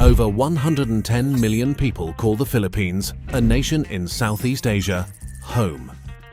Over 110 million people call the Philippines, a nation in Southeast Asia, home.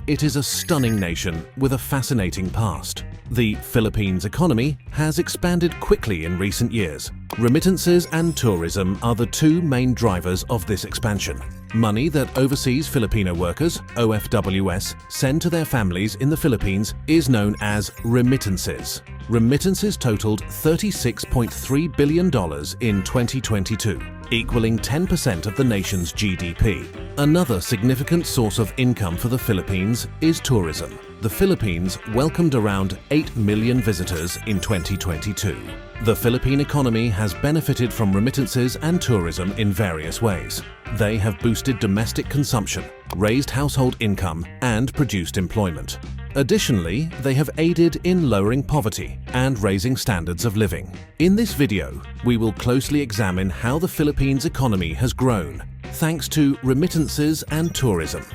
It is a stunning nation with a fascinating past. The Philippines economy has expanded quickly in recent years. Remittances and tourism are the two main drivers of this expansion. Money that overseas Filipino workers, OFWs, send to their families in the Philippines is known as remittances. Remittances totaled $36.3 billion in 2022, equaling 10% of the nation's GDP. Another significant source of income for the Philippines is tourism. The Philippines welcomed around 8 million visitors in 2022. The Philippine economy has benefited from remittances and tourism in various ways. They have boosted domestic consumption, raised household income, and produced employment. Additionally, they have aided in lowering poverty and raising standards of living. In this video, we will closely examine how the Philippines economy has grown thanks to remittances and tourism.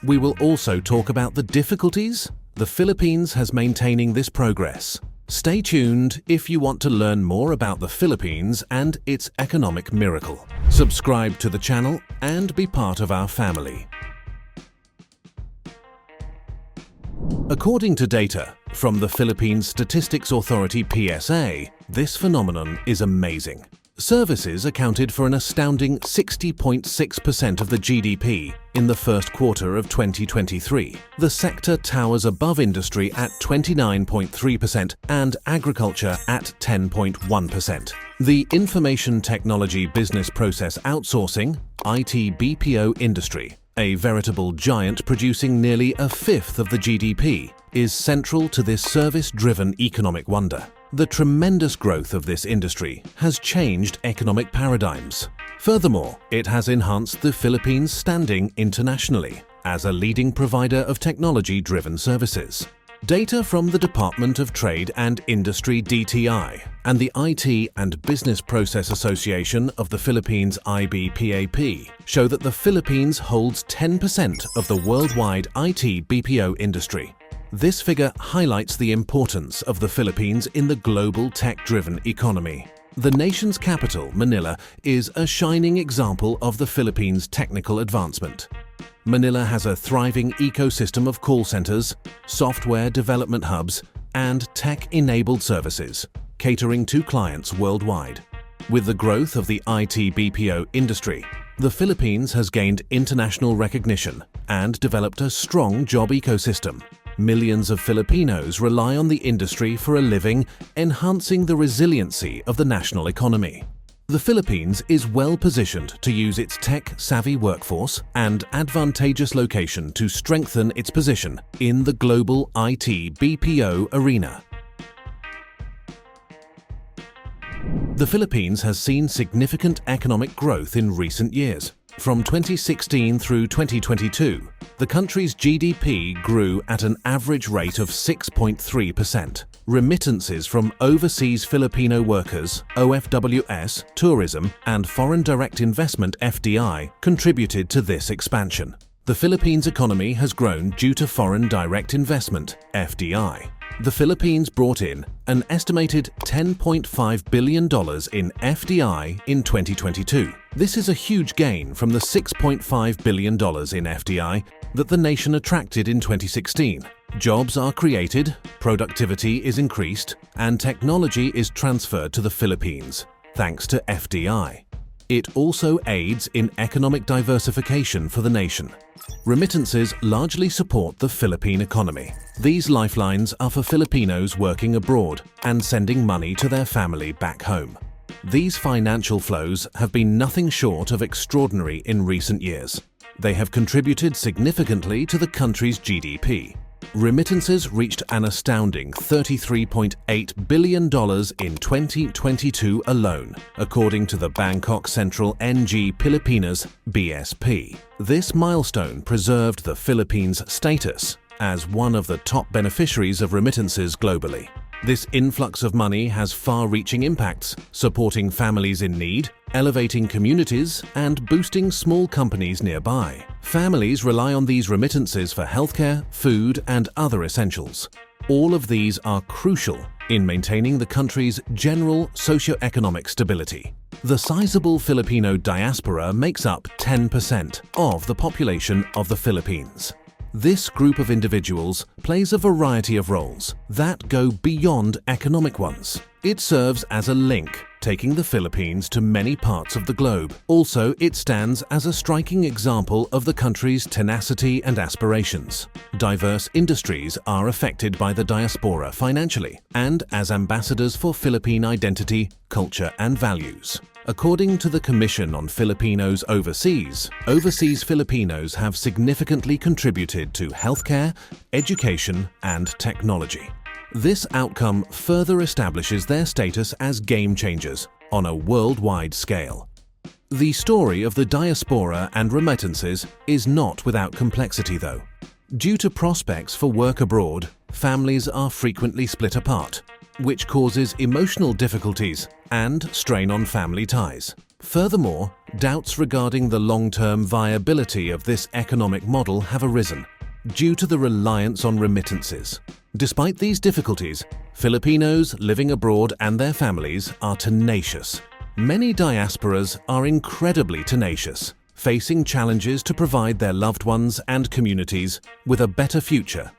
We will also talk about the difficulties the Philippines has maintaining this progress. Stay tuned if you want to learn more about the Philippines and its economic miracle. Subscribe to the channel and be part of our family. According to data from the Philippine Statistics Authority PSA, this phenomenon is amazing. Services accounted for an astounding 60.6% of the GDP in the first quarter of 2023. The sector towers above industry at 29.3% and agriculture at 10.1%. The information technology business process outsourcing, IT-BPO industry, a veritable giant producing nearly a fifth of the GDP, is central to this service-driven economic wonder. The tremendous growth of this industry has changed economic paradigms. Furthermore, it has enhanced the Philippines' standing internationally as a leading provider of technology-driven services. Data from the Department of Trade and Industry (DTI) and the IT and Business Process Association of the Philippines (IBPAP) show that the Philippines holds 10% of the worldwide IT-BPO industry. This figure highlights the importance of the Philippines in the global tech-driven economy. The nation's capital, Manila, is a shining example of the Philippines' technical advancement. Manila has a thriving ecosystem of call centers, software development hubs, and tech-enabled services, catering to clients worldwide. With the growth of the IT-BPO industry, the Philippines has gained international recognition and developed a strong job ecosystem. Millions of Filipinos rely on the industry for a living, enhancing the resiliency of the national economy. The Philippines is well positioned to use its tech-savvy workforce and advantageous location to strengthen its position in the global IT-BPO arena. The Philippines has seen significant economic growth in recent years. From 2016 through 2022, the country's GDP grew at an average rate of 6.3%. Remittances from overseas Filipino workers, OFWs, tourism, and foreign direct investment (FDI) contributed to this expansion. The Philippines' economy has grown due to foreign direct investment (FDI). The Philippines brought in an estimated $10.5 billion in FDI in 2022. This is a huge gain from the $6.5 billion in FDI that the nation attracted in 2016. Jobs are created, productivity is increased, and technology is transferred to the Philippines, thanks to FDI. It also aids in economic diversification for the nation. Remittances largely support the Philippine economy. These lifelines are for Filipinos working abroad and sending money to their family back home. These financial flows have been nothing short of extraordinary in recent years. They have contributed significantly to the country's GDP. Remittances reached an astounding $33.8 billion in 2022 alone, according to the Bangkok Central NG Pilipinas (BSP). This milestone preserved the Philippines' status as one of the top beneficiaries of remittances globally. This influx of money has far-reaching impacts, supporting families in need, elevating communities, and boosting small companies nearby. Families rely on these remittances for healthcare, food, and other essentials. All of these are crucial in maintaining the country's general socio-economic stability. The sizable Filipino diaspora makes up 10% of the population of the Philippines. This group of individuals plays a variety of roles that go beyond economic ones. It serves as a link, taking the Philippines to many parts of the globe. Also, it stands as a striking example of the country's tenacity and aspirations. Diverse industries are affected by the diaspora financially and as ambassadors for Philippine identity, culture, and values. According to the Commission on Filipinos Overseas, overseas Filipinos have significantly contributed to healthcare, education, and technology. This outcome further establishes their status as game changers on a worldwide scale. The story of the diaspora and remittances is not without complexity, though. Due to prospects for work abroad, families are frequently split apart, which causes emotional difficulties and strain on family ties. Furthermore, doubts regarding the long-term viability of this economic model have arisen due to the reliance on remittances. Despite these difficulties, Filipinos living abroad and their families are tenacious. Many diasporas are incredibly tenacious, facing challenges to provide their loved ones and communities with a better future.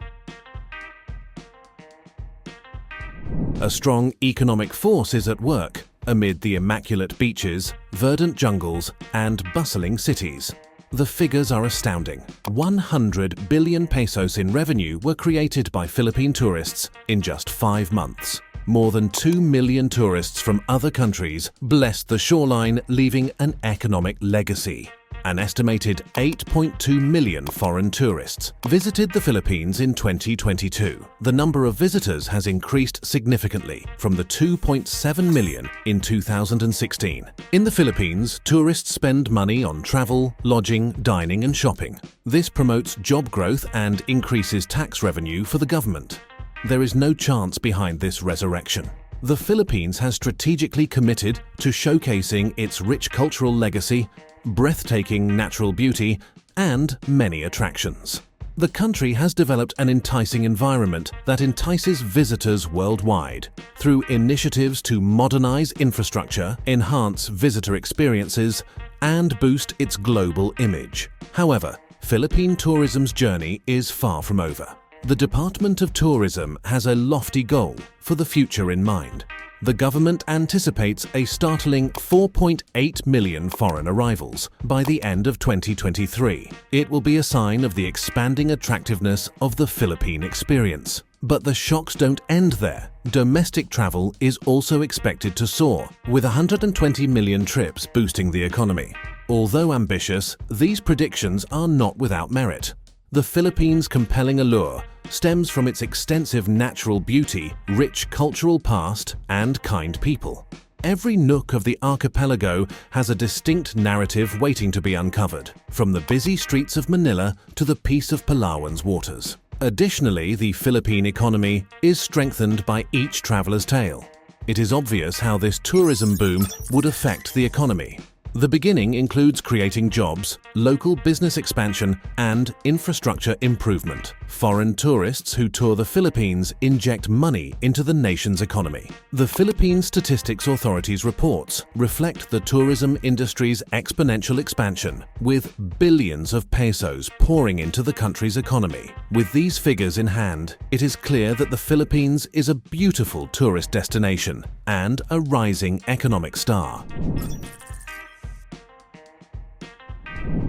A strong economic force is at work amid the immaculate beaches, verdant jungles, and bustling cities. The figures are astounding. 100 billion pesos in revenue were created by Philippine tourists in just 5 months. More than 2 million tourists from other countries blessed the shoreline, leaving an economic legacy. An estimated 8.2 million foreign tourists visited the Philippines in 2022. The number of visitors has increased significantly from the 2.7 million in 2016. In the Philippines, tourists spend money on travel, lodging, dining, and shopping. This promotes job growth and increases tax revenue for the government. There is no chance behind this resurrection. The Philippines has strategically committed to showcasing its rich cultural legacy, breathtaking natural beauty, and many attractions. The country has developed an enticing environment that entices visitors worldwide through initiatives to modernize infrastructure, enhance visitor experiences, and boost its global image. However, Philippine tourism's journey is far from over. The Department of Tourism has a lofty goal for the future in mind. The government anticipates a startling 4.8 million foreign arrivals by the end of 2023. It will be a sign of the expanding attractiveness of the Philippine experience. But the shocks don't end there. Domestic travel is also expected to soar, with 120 million trips boosting the economy. Although ambitious, these predictions are not without merit. The Philippines' compelling allure stems from its extensive natural beauty, rich cultural past, and kind people. Every nook of the archipelago has a distinct narrative waiting to be uncovered, from the busy streets of Manila to the peace of Palawan's waters. Additionally, the Philippine economy is strengthened by each traveler's tale. It is obvious how this tourism boom would affect the economy. The beginning includes creating jobs, local business expansion, and infrastructure improvement. Foreign tourists who tour the Philippines inject money into the nation's economy. The Philippine Statistics Authority's reports reflect the tourism industry's exponential expansion, with billions of pesos pouring into the country's economy. With these figures in hand, it is clear that the Philippines is a beautiful tourist destination and a rising economic star.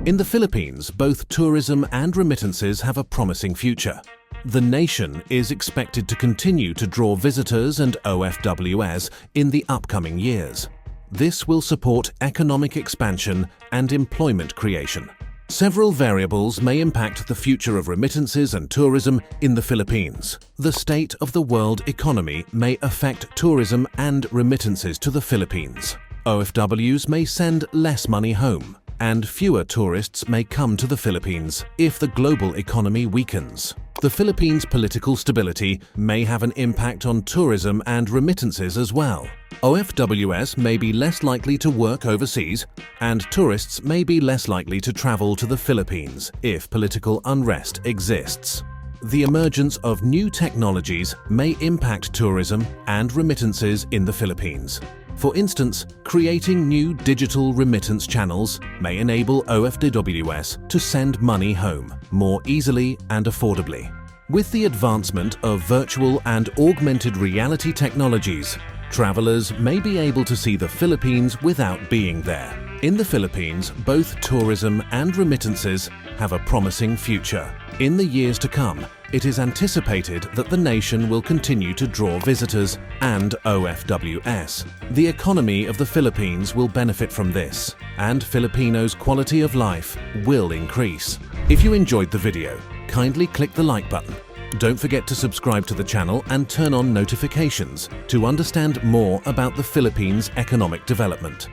In the Philippines, both tourism and remittances have a promising future. The nation is expected to continue to draw visitors and OFWs in the upcoming years. This will support economic expansion and employment creation. Several variables may impact the future of remittances and tourism in the Philippines. The state of the world economy may affect tourism and remittances to the Philippines. OFWs may send less money home, and fewer tourists may come to the Philippines if the global economy weakens. The Philippines' political stability may have an impact on tourism and remittances as well. OFWs may be less likely to work overseas, and tourists may be less likely to travel to the Philippines if political unrest exists. the emergence of new technologies may impact tourism and remittances in the Philippines. For instance, creating new digital remittance channels may enable OFWs to send money home more easily and affordably. With the advancement of virtual and augmented reality technologies, travelers may be able to see the Philippines without being there. In the Philippines, both tourism and remittances have a promising future. In the years to come, it is anticipated that the nation will continue to draw visitors and OFWs. The economy of the Philippines will benefit from this, and Filipinos' quality of life will increase. If you enjoyed the video, kindly click the like button. Don't forget to subscribe to the channel and turn on notifications to understand more about the Philippines' economic development.